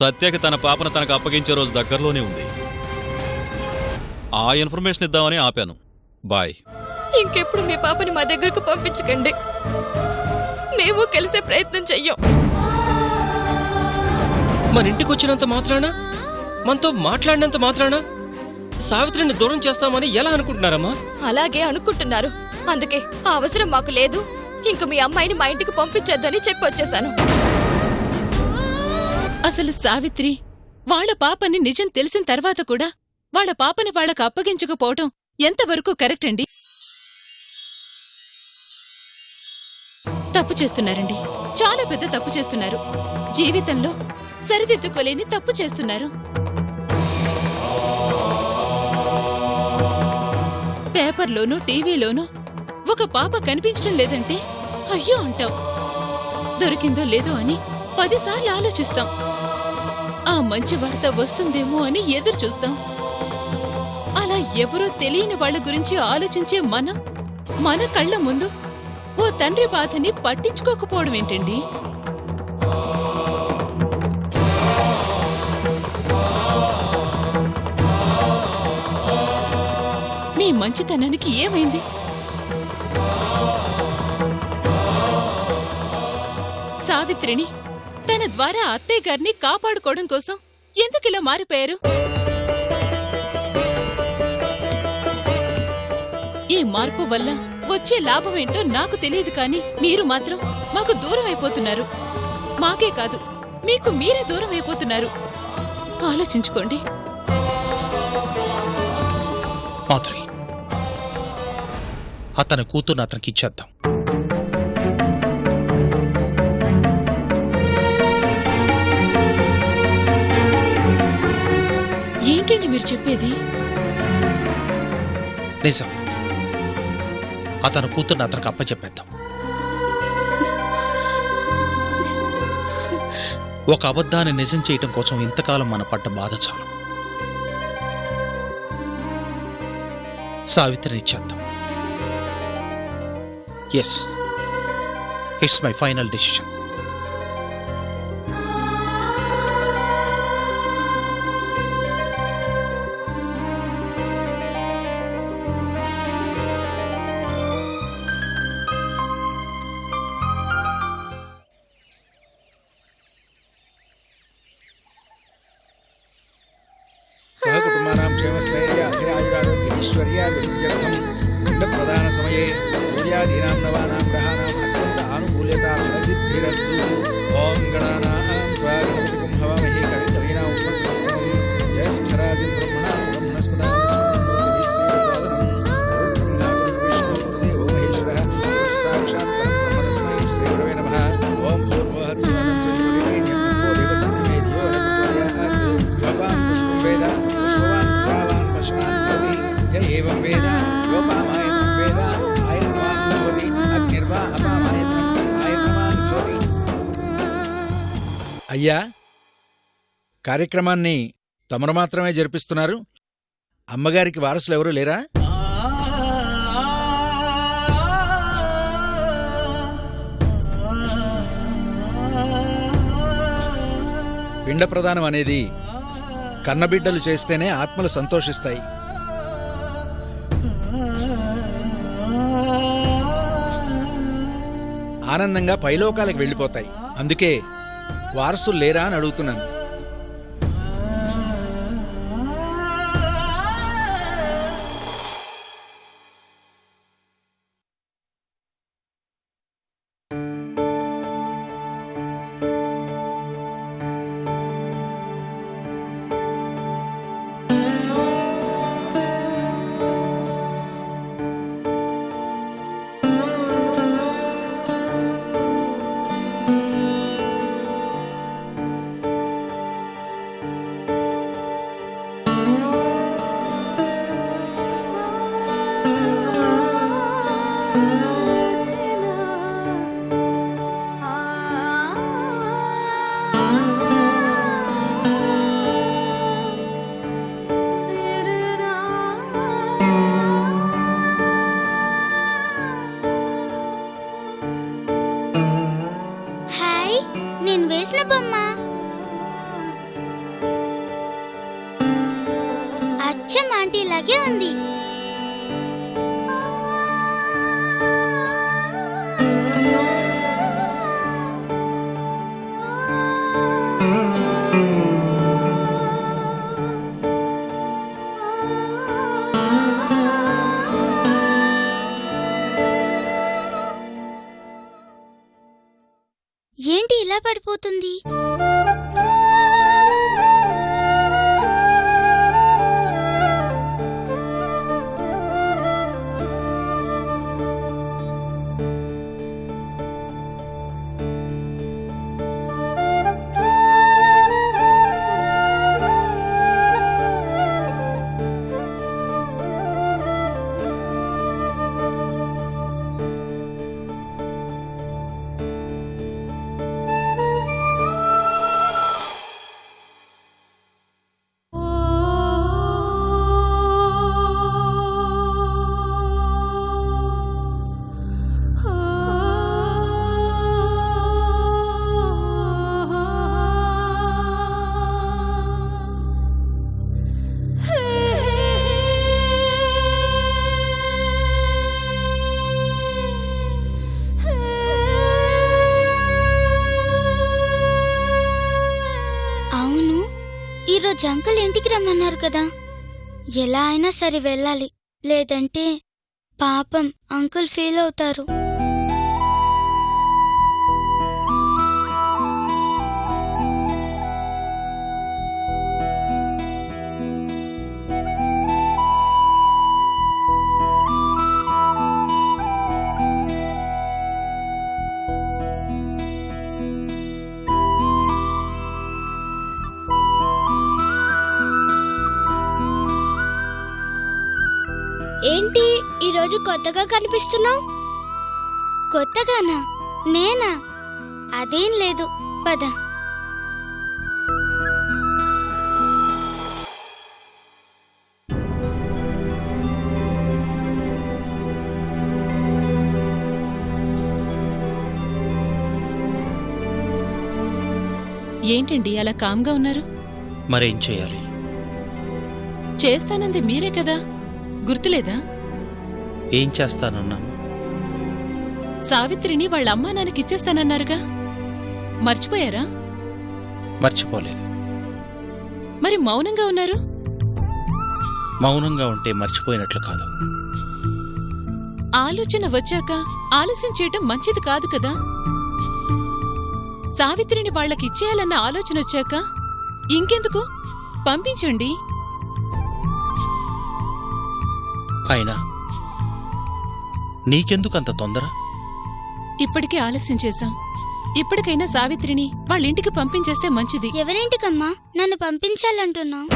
సత్యకి తన పాపను తనకు అప్పగించే రోజు దగ్గరలోనే ఉంది. ఆ ఇన్ఫర్మేషన్ ఇద్దామని ఆపాను. బాయ్. ఇంకెప్పుడు మీ పాపని మా దగ్గరకు పంపించకండి. మేము కలిసే ప్రయత్నం చెయ్యం. మన ఇంటికి వచ్చినంత మాత్రాన, మనతో మాట్లాడినంత మాత్రాన సావిత్రిని దూరం చేస్తామని ఎలా అనుకుంటున్నారమ్మా? అలాగే అనుకుంటున్నారు. అందుకే ఆ అవసరం మాకు లేదు. ఇంక మీ అమ్మాయిని మా ఇంటికి పంపించొద్దని చెప్పి వచ్చేసాను. అసలు సావిత్రి వాళ్ళ పాపని నిజం తెలిసిన తర్వాత కూడా వాళ్ళ పాపని వాళ్ళకు అప్పగించకపోవటం ఎంతవరకు కరెక్ట్ అండి? తప్పు చేస్తున్నారండి. చాలా పెద్ద తప్పు చేస్తున్నారు. జీవితంలో సరిదిద్దుకోలేని తప్పు చేస్తున్నారు. పేపర్లోనూ టీవీలోనూ ఒక పాప కనిపించడం లేదంటే అయ్యో అంటాం. దొరికిందో లేదో అని 10 సార్లు ఆలోచిస్తాం. ఆ మంచి వార్త వస్తుందేమో అని ఎదురు చూస్తాం. అలా ఎవరో తెలియని వాళ్ళ గురించి ఆలోచించే మన కళ్ళ ముందు ఓ తండ్రి బాధని పట్టించుకోకపోవడం ఏంటండి? మీ మంచితనానికి ఏమైంది? సావిత్రిని తన ద్వారా అత్తయ్య గారిని కాపాడుకోవడం కోసం ఎందుకిలా మారిపోయారు? ఈ మార్పు వల్ల వచ్చే లాభమేంటో నాకు తెలియదు, కానీ మీరు మాత్రం మాకు దూరం అయిపోతున్నారు. మాకే కాదు, మీకు మీరే దూరం అయిపోతున్నారు. ఆలోచించుకోండి. మాధురి, అతని కూతుర్ని అతనికి ఇచ్చేద్దాం. ఏంటండి మీరు చెప్పేది? నిజం. అతని కూతుర్ని అతనికి అప్పచెప్పేద్దాం. ఒక అబద్ధాన్ని నిజం చేయటం కోసం ఇంతకాలం మన పడ్డ బాధ చాలు. సావిత్రిని ఇచ్చేద్దాం. Yes, it's my final decision. सहकुटुम्बानां क्षेमस्थैर्य अभिराजुरारोग्य ऐश्वर्याभिवृद्ध्यर्थं पिण्डप्रदानसमये सूर्यादीनां नवानां ग्रहाणां अत्यन्त आनुकूल्यता फलसिद्धिरस्तु। ॐ गणानां त्वा गणपतिं हवामहे कविं कवीनाम् उपस्थितं ज्येष्ठराजं ब्रह्मणां ब्रह्मणस्पदां गुरुब्रह्मा गुरुविष्णुर्देवो महेश्वरः साक्षात् परब्रह्म तस्मै श्रीगुरवे नमः। ॐ भूर्भुवस्सुवस्सुवरेण्यं भर्गो देवस्य धीमहि धियो न प्रचोदयात्। योपां पुष्पं वेद पुष्पवान् पुत्रावान् पशुवान् भवति। य एवं वेद योपामायतं वेद आयतनवान् भवति। अग्निर्वा अपामायतं आयतनवान् भवति। అయ్యా, కార్యక్రమాన్ని తమరు మాత్రమే జరిపిస్తున్నారు? అమ్మగారికి వారసులు ఎవరూ లేరా? పిండ ప్రదానం అనేది కన్నబిడ్డలు చేస్తేనే ఆత్మలు సంతోషిస్తాయి. ఆనందంగా పైలోకాలకు వెళ్ళిపోతాయి. అందుకే వారసులు లేరా అని అడుగుతున్నాను. ఆంటీ లాగే ఉంది. ఏంటి ఇలా పడిపోతుంది? ఈరోజు అంకుల్ ఇంటికి రమ్మన్నారు కదా, ఎలా అయినా సరే వెళ్ళాలి, లేదంటే పాపం అంకుల్ ఫీల్ అవుతారు. ఏంటి ఈరోజు కొత్తగా కనిపిస్తున్నావు? కొత్తగానా? నేనా? అదేం లేదు, పద. ఏంటండి అలా కామ్గా ఉన్నారు? మరేం చేయాలి? చేస్తానంది మీరే కదా, గుర్తులేదా? ఏం చేస్తానన్నాను? సావిత్రిని వాళ్ళ అమ్మా నాన్నకిచ్చేస్తానన్నారుగా, మర్చిపోయారా? మర్చిపోలేదు. మరి మౌనంగా ఉన్నారు? మౌనంగా ఉంటే మర్చిపోయినట్లు కాదు. ఆలోచన వచ్చాక ఆలస్యం చేయటం మంచిది కాదు కదా. సావిత్రిని వాళ్ళకిచ్చేయాలన్న ఆలోచన వచ్చాక ఇంకెందుకు, పంపించండి. అయినా నీకెందుకంత తొందర? ఇప్పటికే ఆలస్యం చేశాం. ఇప్పటికైనా సావిత్రిని వాళ్ళింటికి పంపించేస్తే మంచిది. ఎవరింటికమ్మా నన్ను పంపించాలంటున్నావు?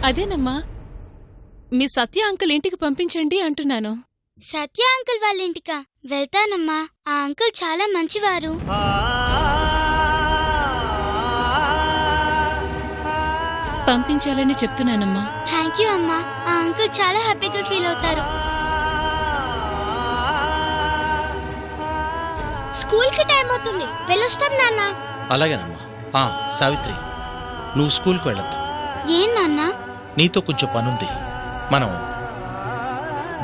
అదేనమ్మా, మీ సత్య అంకుల్ ఇంటికి పంపించండి అంటున్నాను. సత్య అంకుల్ వాళ్ళ ఇంటికా? వెళ్తానమ్మా, ఆ అంకుల్ చాలా మంచివారు. పంపించాలని చెప్తున్నానమ్మా. థ్యాంక్ యూ అమ్మా, ఆ అంకుల్ చాలా హ్యాపీగా ఫీల్ అవుతారు. స్కూల్కి టైం అవుతుంది, వెళ్ళొస్తాం నాన్న. అలాగేనమ్మా. సావిత్రి, నువ్వు స్కూల్కి వెళ్ళొద్దు. ఏం నాన్న? నీతో కొంచెం పనుంది, మనం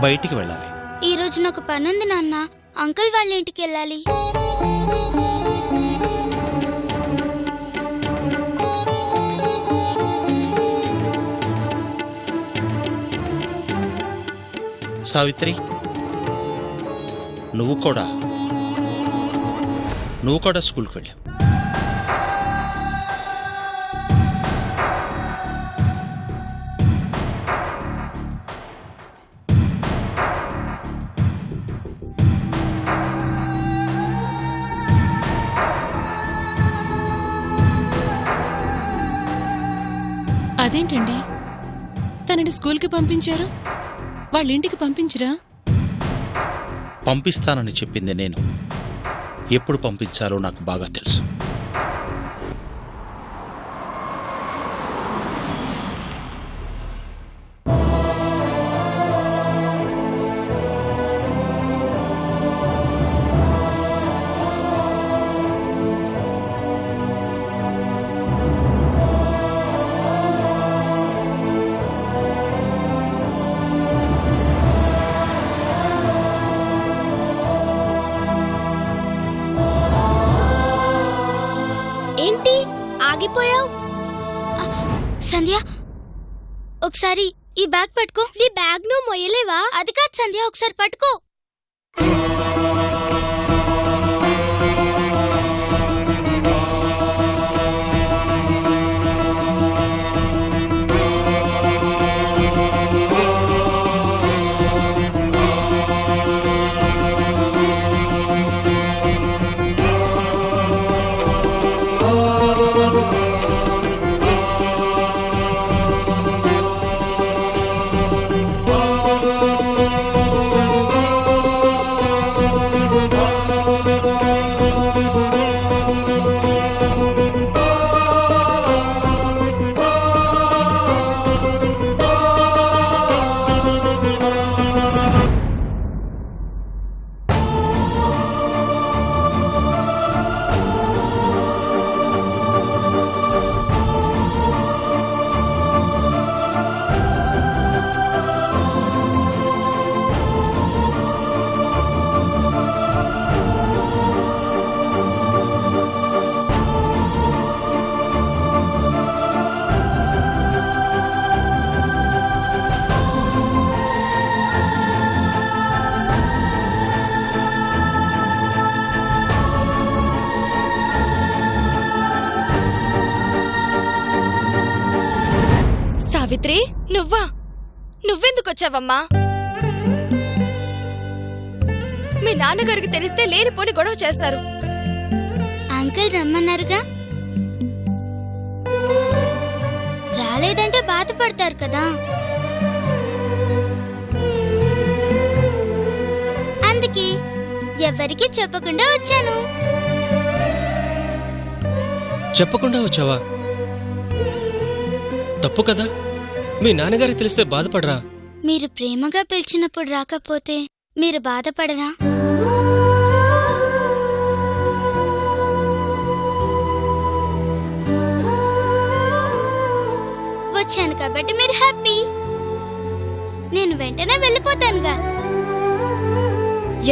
బయటికి వెళ్ళాలి. ఈ రోజు నాకు పనుంది నాన్న, అంకుల్ వాళ్ళ ఇంటికి వెళ్ళాలి. సావిత్రి, నువ్వు కూడా స్కూల్కి వెళ్ళావు. అదేంటండి, తనని స్కూల్కి పంపించారు, వాళ్ళింటికి పంపించరా? పంపిస్తానని చెప్పింది నేను. ఎప్పుడు పంపించాలో నాకు బాగా తెలుసు. ఏంటి ఆగిపోయావు? సంధ్య, ఒకసారి ఈ బ్యాగ్ పట్టుకో. నీ బ్యాగ్ నువ్వు మొయ్యలేవా? అది కాదు సంధ్య, ఒకసారి పట్టుకో. సావిత్రి, నువ్వా? నువ్వెందుకొచ్చావమ్మా? మీ నాన్నగారికి తెలిస్తే లేనిపోని గొడవ చేస్తారు. అంకుల్ రమ్మన్నారుగా, రాలేదంటే బాధపడతారు కదా. అందుకే ఎవరికి చెప్పకుండా వచ్చాను. చెప్పకుండా వచ్చావా? తప్పు కదా. మీ నాన్నగారికి తెలిస్తే బాధపడరా? మీరు ప్రేమగా పిలిచినప్పుడు రాకపోతే మీరు బాధపడరా? వచ్చాను కాబట్టి మీరు హ్యాపీ. నేను వెంటనే వెళ్ళిపోతానుగా.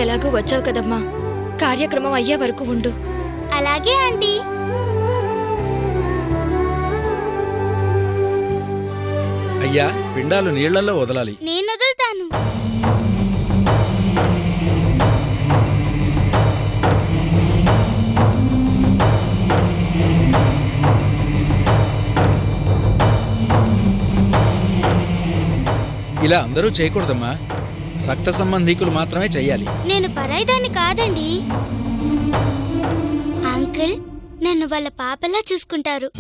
ఎలాగూ వచ్చావు కదమ్మా, కార్యక్రమం అయ్యే వరకు ఉండు. అలాగే ఆంటీ. అయ్యా, పిండాలు నీళ్లలో వదలాలి. నేను వదులుతాను. ఇలా అందరూ చేయకూడదమ్మా. రక్త సంబంధీకులు మాత్రమే చెయ్యాలి. నేను పరాయిదాన్ని కాదండి. అంకుల్ నన్ను వాళ్ళ పాపలా చూసుకుంటారు.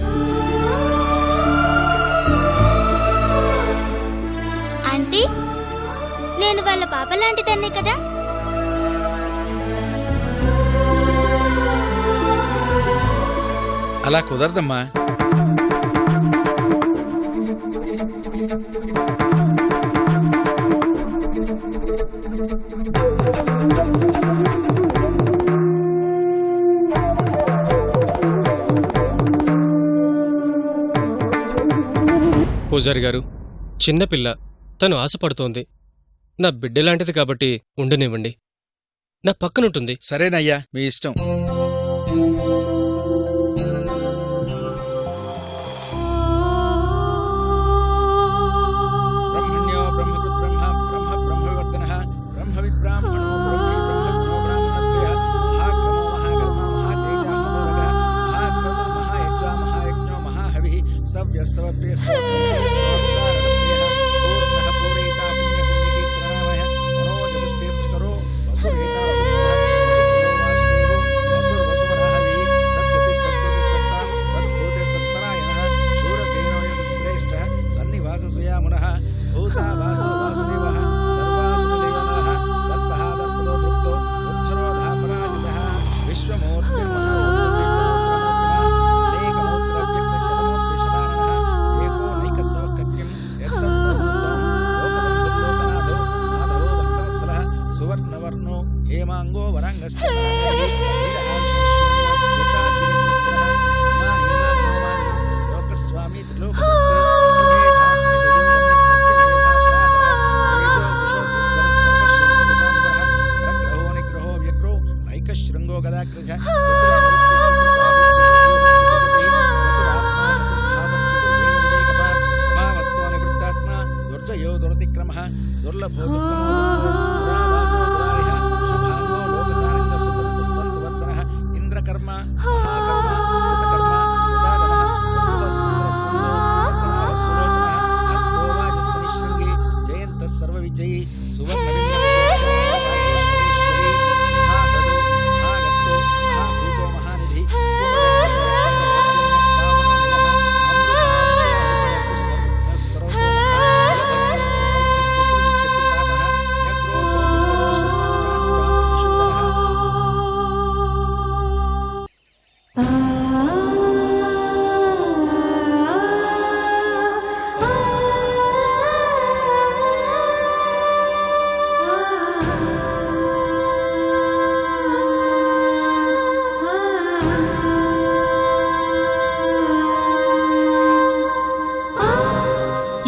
అంటే నేను వాళ్ళ పాప లాంటిదన్నే కదా. అలా కుదరదమ్మా. పూజారి గారు, చిన్నపిల్ల, తను ఆశపడుతోంది. నా బిడ్డలాంటిది కాబట్టి ఉండనివ్వండి. నా పక్కనుంటుంది. సరేనయ్యా, మీ ఇష్టం. బ్రహ్మణ్యో బ్రహ్మకృత్ బ్రహ్మ బ్రహ్మ బ్రహ్మవివర్ధనః బ్రహ్మవిద్ బ్రాహ్మణో బ్రహ్మణో బ్రాహ్మణప్రియః మహాక్రమో మహాకర్మ మహాతేజః మహోరగः మహాక్రతుర్ మహాయజ్వా మహాయజ్ఞో మహాహవిః సవ్యస్తవప్రియస్తవ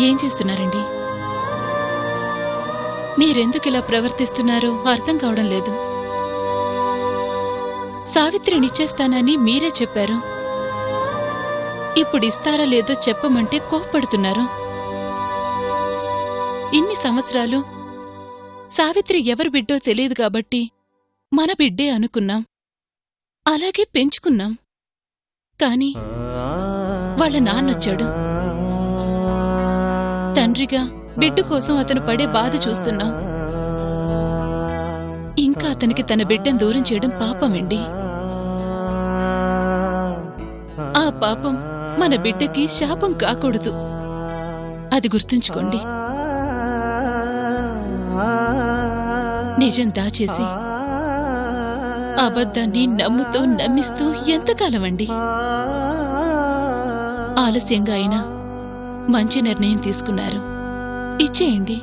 ఏం చేస్తున్నారండి? మీరెందుకిలా ప్రవర్తిస్తున్నారో అర్థం కావడం లేదు. సావిత్రినిచ్చేస్తానని మీరే చెప్పారు. ఇప్పుడు ఇస్తారా లేదో చెప్పమంటే కోప్పడుతున్నారు. ఇన్ని సంవత్సరాలు సావిత్రి ఎవరి బిడ్డో తెలియదు కాబట్టి మన బిడ్డే అనుకున్నాం, అలాగే పెంచుకున్నాం. కాని వాళ్ళ నాన్నొచ్చాడు. తండ్రిగా బిడ్డ కోసం అతను పడే బాధ చూస్తున్నాం. ఇంకా అతనికి తన బిడ్డను దూరం చేయడం పాపమండి. ఆ పాపం మన బిడ్డకి శాపం కాకూడదు. అది గుర్తుంచుకోండి. నిజం దాచేసి అబద్ధాన్ని నమ్ముతూ నమ్మిస్తూ ఎంతకాలమండి? ఆలస్యంగా అయినా మంచి నిర్ణయం తీసుకున్నారు. ఇచ్చేయండి.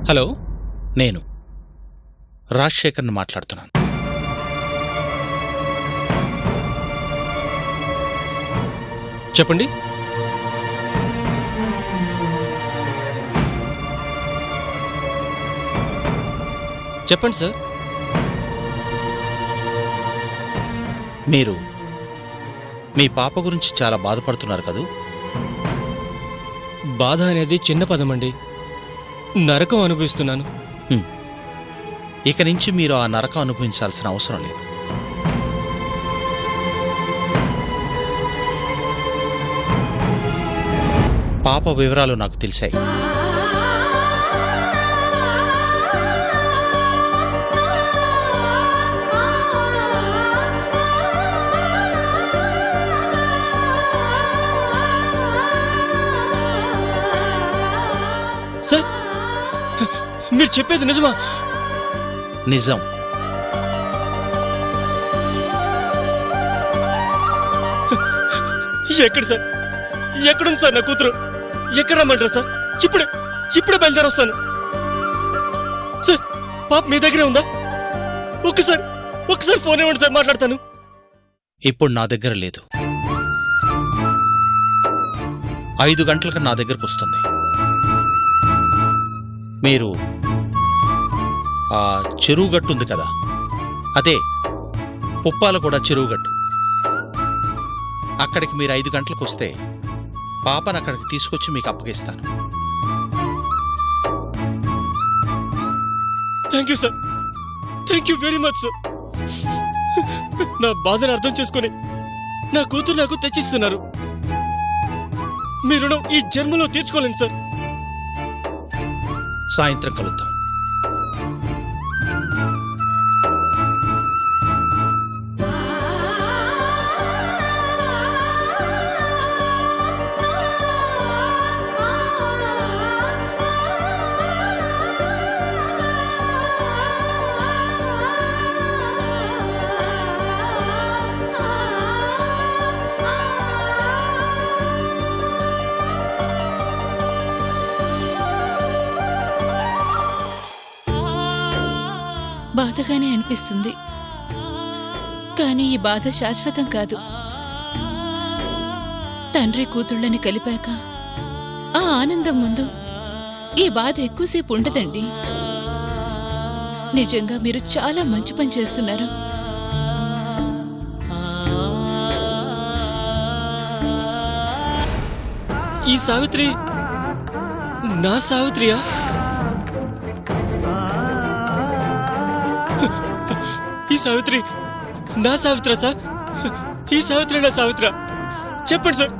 హలో, నేను రాజశేఖర్ని మాట్లాడుతున్నాను. చెప్పండి. చెప్పండి సార్. మీరు మీ పాప గురించి చాలా బాధపడుతున్నారు కదూ? బాధ అనేది చిన్న పదమండి. నరకం అనుభవిస్తున్నాను. ఇక నుంచి మీరు ఆ నరకం అనుభవించాల్సిన అవసరం లేదు. పాప వివరాలు నాకు తెలిసాయి. సార్, మీరు చెప్పేది నిజమా? నిజం. ఎక్కడ సార్? ఎక్కడుంది సార్ నా కూతురు? ఎక్కడ రమ్మంటారు సార్? ఇప్పుడే బయలుదేరి వస్తాను సార్. పాప మీ దగ్గరే ఉందా? ఒక్కసారి ఫోన్ ఇవ్వండి సార్, మాట్లాడతాను. ఇప్పుడు నా దగ్గర లేదు. 5 గంటలకు నా దగ్గరకు వస్తుంది. మీరు ఆ చెరువుగట్టు ఉంది కదా, అదే పుప్పాల కూడా చెరువుగట్టు, అక్కడికి మీరు 5 గంటలకు వస్తే పాపను అక్కడికి తీసుకొచ్చి మీకు అప్పగిస్తాను. Thank you sir. Thank you very much sir. నా బాధను అర్థం చేసుకుని నా కూతురు నాకు తెచ్చిస్తున్నారు. మీ రుణం ఈ జన్మలో తీర్చుకోలేను సార్. సాయంత్రం కలుద్దాం. బాధగానే అనిపిస్తుంది. కానీ ఈ బాధ శాశ్వతం కాదు. తండ్రి కూతుళ్ళని కలిపాక ఆ ఆనందం ముందు ఈ బాధ ఎక్కువసేపు ఉండదండి. నిజంగా మీరు చాలా మంచి పని చేస్తున్నారు. ఈ సావిత్రి నా సావిత్రియా? ఈ సావిత్రి నా సావిత్ర సార్? ఈ సావిత్రి నా సావిత్ర? చెప్పండి సార్,